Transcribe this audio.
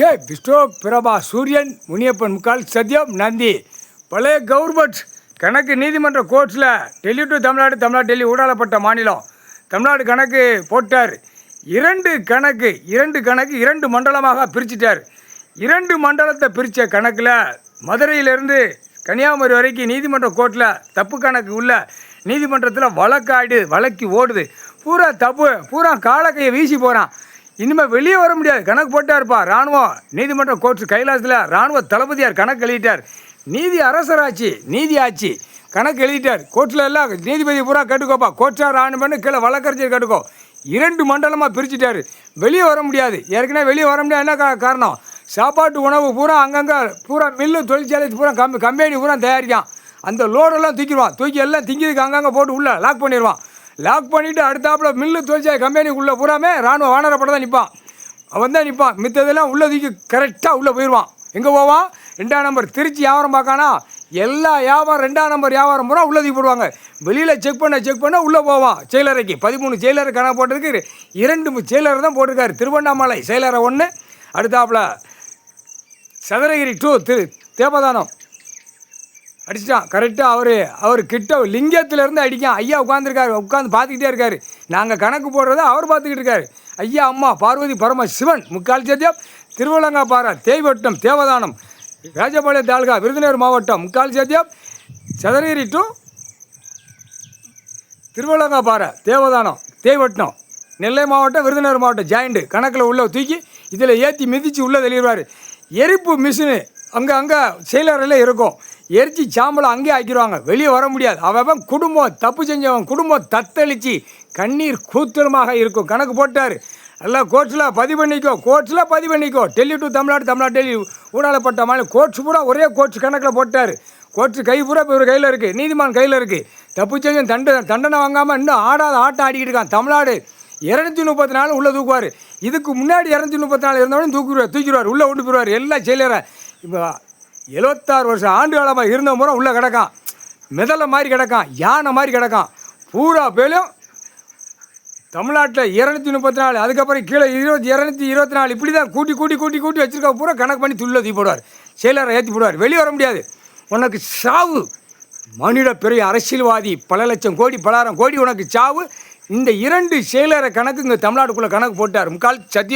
விஷ்ணு பிரபா சூரியன் முனியப்பன் முக்கால் சத்யம் நந்தி பழைய கவர்மெண்ட் கணக்கு நீதிமன்ற கோர்ட்ஸில் டெல்லி டு தமிழ்நாடு, தமிழ்நாடு டெல்லி ஊடாலப்பட்ட மாநிலம். தமிழ்நாடு கணக்கு போட்டார். இரண்டு கணக்கு இரண்டு மண்டலமாக பிரிச்சுட்டார். இரண்டு மண்டலத்தை பிரித்த கணக்கில் மதுரையிலேருந்து கன்னியாகுமரி வரைக்கும் நீதிமன்ற கோர்ட்டில் தப்பு கணக்கு உள்ள நீதிமன்றத்தில் வழக்கு ஓடுது. பூரா தப்பு, பூரா காலக்கையை வீசி போகிறான். இனிமேல் வெளியே வர முடியாது. கணக்கு போட்டார்ப்பா. இராணுவம் நீதிமன்ற கோர்ட்ஸ் கைலாசத்தில் இராணுவ தளபதியார் கணக்கு எழுதிட்டார். நீதி அரசராட்சி, நீதி ஆட்சி கணக்கு எழுதிட்டார். கோர்ட்டில் எல்லாம் நீதிபதி பூரா கேட்டுக்கோப்பா, கோர்ட்டார் ஆணுமென்னு கீழே வழக்கறிஞர் கேட்டுக்கோ. இரண்டு மண்டலமாக பிரிச்சுட்டார். வெளியே வர முடியாது. ஏற்கனவே வெளியே வர முடியாது. என்ன காரணம்? சாப்பாட்டு உணவு பூரா அங்கங்கே பூரா மில்லு தொழிற்சாலை பூரா கம்பெனி பூரா தயாரிக்கான். அந்த லோடெல்லாம் தூக்கி எல்லாம் திங்கிறதுக்கு அங்கங்கே போட்டு உள்ளே லாக் பண்ணிடுவான். லாக் பண்ணிவிட்டு அடுத்தாப்புல மில்லு தொழிற்சாலை கம்பெனிக்குள்ளே பூராமே இராணுவ வானரப்பட தான் நிற்பான். அவன் தான் நிற்பான். மித்ததெல்லாம் உள்ளே தூக்கி கரெக்டாக உள்ளே போயிடுவான். எங்கே போவான்? 2ஆம் நம்பர் திருச்சி வியாபாரம் பார்க்கானா எல்லா வியாபாரம் 2ஆம் நம்பர் வியாபாரம் பூரா உள்ளே தூக்கி போடுவாங்க. வெளியில் செக் பண்ண உள்ளே போவான். செயலறைக்கு 13 செயலரை கணக்கு போட்டதுக்கு 2 செயலரை தான் போட்டிருக்காரு. திருவண்ணாமலை செயலரை 1, அடுத்தாப்புல சதுரகிரி 2 தேவதானம் அடிச்சிட்டான். கரெக்டாக அவர் கிட்ட லிங்கத்திலேருந்து அடிக்கான். ஐயா உட்காந்து பார்த்துக்கிட்டே இருக்காரு. நாங்கள் கணக்கு போடுறத அவர் பார்த்துக்கிட்டு இருக்காரு. ஐயா அம்மா பார்வதி பரமசிவன் முக்கால் சத்தியம் திருவள்ளங்காப்பாறை தேய்வட்டம் தேவதானம் ராஜபாளையம் தாலுகா விருதுநகர் மாவட்டம் முக்கால் சத்தியம் சதுரகிரி 2 திருவள்ளங்காப்பாறை தேவதானம் தேய்வட்டம் நெல்லை மாவட்டம் விருதுநகர் மாவட்டம் ஜாயிண்ட்டு கணக்கில் உள்ள தூக்கி இதில் ஏற்றி மிதித்து உள்ளே தெளிவார். எரிப்பு மிஷினு அங்கே செயலறையில் இருக்கும். எரிச்சி சாம்பலை அங்கேயே ஆக்கிடுவாங்க. வெளியே வர முடியாது. அவன் குடும்பம் தப்பு செஞ்சவன் குடும்பம் தத்தளித்து கண்ணீர் கூத்தலமாக இருக்கும். கணக்கு போட்டார். எல்லாம் கோர்ட்ஸில் பதிவு பண்ணிக்கோ. டெல்லி டு தமிழ்நாடு, தமிழ்நாடு டெல்லி ஊடாலப்பட்ட மாநிலம் கோர்ட்ஸ் பூரா ஒரே கோர்ட்ஸ் கணக்கில் போட்டார். கோர்ட்ஸ் கை பூரா இப்போ ஒரு கையில் இருக்குது. நீதிமான் கையில் இருக்குது. தப்பு செஞ்சவன் தண்டனை வாங்காமல் இன்னும் ஆட்டம் ஆடிக்கிட்டு இருக்கான். தமிழ்நாடு 234 உள்ளே தூக்குவார். இதுக்கு முன்னாடி 234 இருந்தவனும் தூக்கிடுவார் உள்ளே கொண்டு போயிடுவார். எல்லாம் செயலரை இப்போ 76 வருஷம் ஆண்டு காலமாக இருந்த முறை உள்ளே கிடக்கான். மிதலை மாதிரி கிடக்கான், யானை மாதிரி கிடக்கான். பூரா பேரும் தமிழ்நாட்டில் 234, அதுக்கப்புறம் கீழே 224 இப்படி தான் கூட்டி வச்சுருக்க பூரா கணக்கு பண்ணி துள்ள தூக்கி போடுவார். செயலரை ஏற்றி போடுவார். வெளியே வர முடியாது. உனக்கு சாவு. மனித பெரிய அரசியல்வாதி, பல லட்சம் கோடி பலாயிரம் கோடி உனக்கு சாவு. இந்த 2 செயலரை கணக்கு இங்கே தமிழ்நாட்டுக்குள்ளே கணக்கு போட்டார். முக்கால் சத்தியம்.